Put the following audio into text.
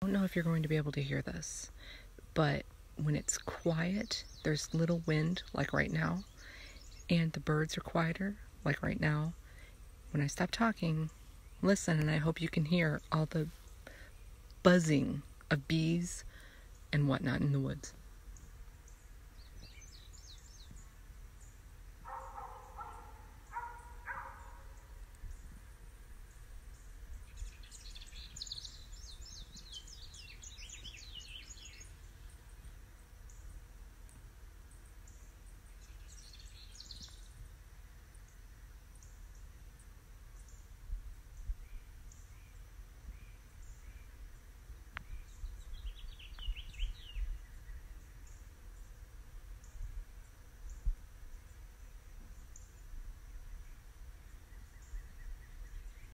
don't know if you're going to be able to hear this, but when it's quiet, there's little wind, like right now, and the birds are quieter, like right now. When I stop talking, listen, and I hope you can hear all the buzzing of bees and whatnot in the woods.